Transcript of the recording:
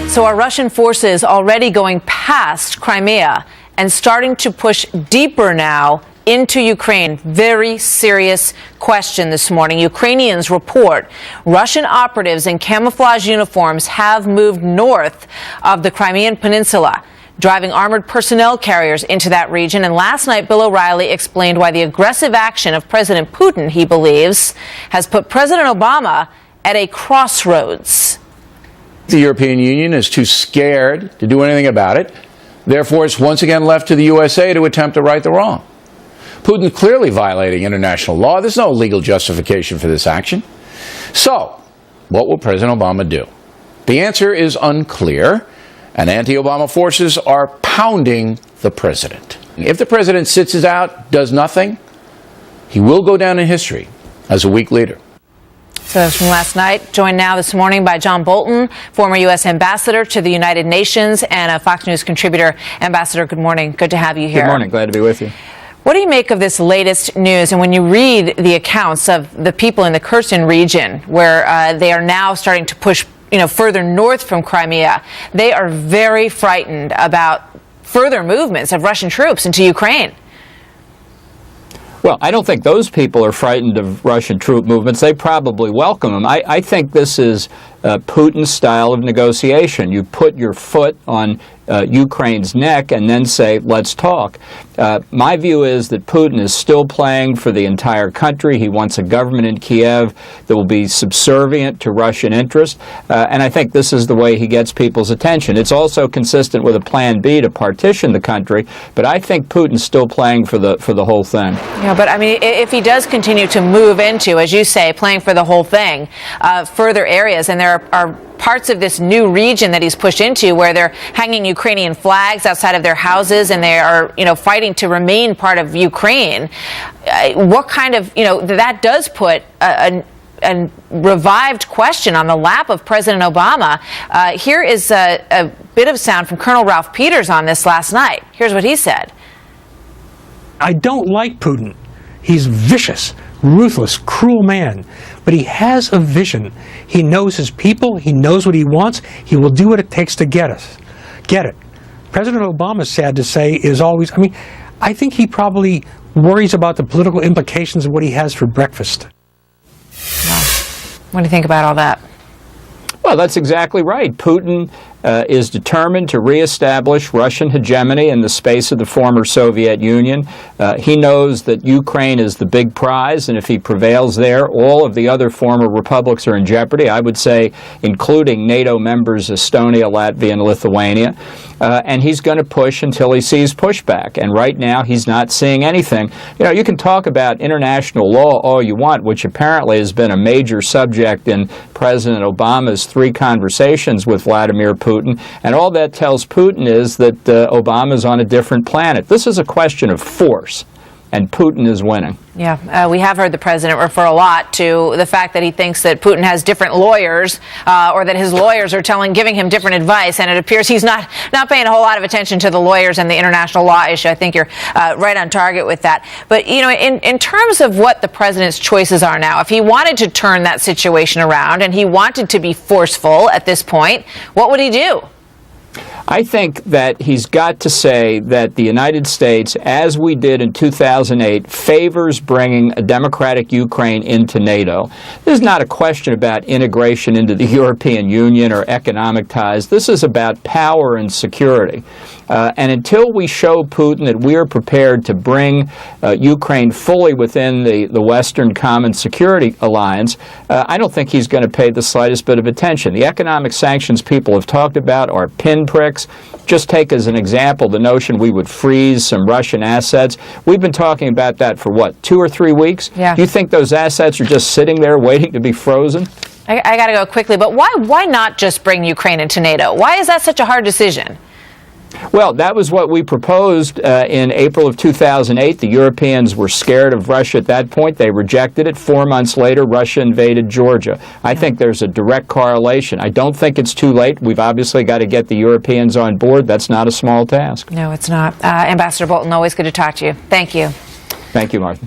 So are Russian forces already going past Crimea and starting to push deeper now into Ukraine? Very serious question this morning. Ukrainians report Russian operatives in camouflage uniforms have moved north of the Crimean Peninsula, driving armored personnel carriers into that region. And last night, Bill O'Reilly explained why the aggressive action of President Putin, he believes, has put President Obama at a crossroads. The European Union is too scared to do anything about it. Therefore, it's once again left to the USA to attempt to right the wrong. Putin clearly violating international law. There's no legal justification for this action. So, what will President Obama do? The answer is unclear, and anti-Obama forces are pounding the president. If the president sits it out, does nothing, he will go down in history as a weak leader. So that's from last night. Joined now this morning by John Bolton, former U.S. ambassador to the United Nations and a Fox News contributor. Ambassador, good morning. Good to have you here. Good morning. Glad to be with you. What do you make of this latest news? And when you read the accounts of the people in the Kherson region, where they are now starting to push, further north from Crimea, they are very frightened about further movements of Russian troops into Ukraine. Well, I don't think those people are frightened of Russian troop movements. They probably welcome them. I think this is Putin's style of negotiation. You put your foot on Ukraine's neck and then say, let's talk. My view is that Putin is still playing for the entire country. He wants a government in Kiev that will be subservient to Russian interests. And I think this is the way he gets people's attention. It's also consistent with a plan B to partition the country. But I think Putin's still playing for the whole thing. Yeah, but I mean, if he does continue to move into, as you say, playing for the whole thing, further areas, and there are parts of this new region that he's pushed into where they're hanging Ukrainian flags outside of their houses and they are, fighting to remain part of Ukraine. What kind of, that does put a revived question on the lap of President Obama. Here is a bit of sound from Colonel Ralph Peters on this last night. Here's what he said. I don't like Putin. He's vicious, ruthless, cruel man. But he has a vision. He knows his people. He knows what he wants. He will do what it takes to get it. President Obama, sad to say, is always, I think he probably worries about the political implications of what he has for breakfast. Wow. What do you think about all that? Well, that's exactly right. Putin is determined to reestablish Russian hegemony in the space of the former Soviet Union. He knows that Ukraine is the big prize, and if he prevails there, all of the other former republics are in jeopardy, I would say, including NATO members Estonia, Latvia, and Lithuania. And he's going to push until he sees pushback. And right now, he's not seeing anything. You can talk about international law all you want, which apparently has been a major subject in President Obama's 3 conversations with Vladimir Putin. And all that tells Putin is that Obama's on a different planet. This is a question of force, and Putin is winning. Yeah, we have heard the president refer a lot to the fact that he thinks that Putin has different lawyers, or that his lawyers are giving him different advice, and it appears he's not paying a whole lot of attention to the lawyers and the international law issue. I think you're right on target with that. But, in terms of what the president's choices are now, if he wanted to turn that situation around and he wanted to be forceful at this point, what would he do? I think that he's got to say that the United States, as we did in 2008, favors bringing a democratic Ukraine into NATO. This is not a question about integration into the European Union or economic ties. This is about power and security. And until we show Putin that we are prepared to bring Ukraine fully within the Western Common Security Alliance, I don't think he's going to pay the slightest bit of attention. The economic sanctions people have talked about are pinpricks. Just take as an example the notion we would freeze some Russian assets. We've been talking about that for, 2 or 3 weeks? Yeah. Do you think those assets are just sitting there waiting to be frozen? I got to go quickly, but why not just bring Ukraine into NATO? Why is that such a hard decision? Well, that was what we proposed in April of 2008. The Europeans were scared of Russia at that point. They rejected it. 4 months later, Russia invaded Georgia. I think there's a direct correlation. I don't think it's too late. We've obviously got to get the Europeans on board. That's not a small task. No, it's not. Ambassador Bolton, always good to talk to you. Thank you. Thank you, Martha.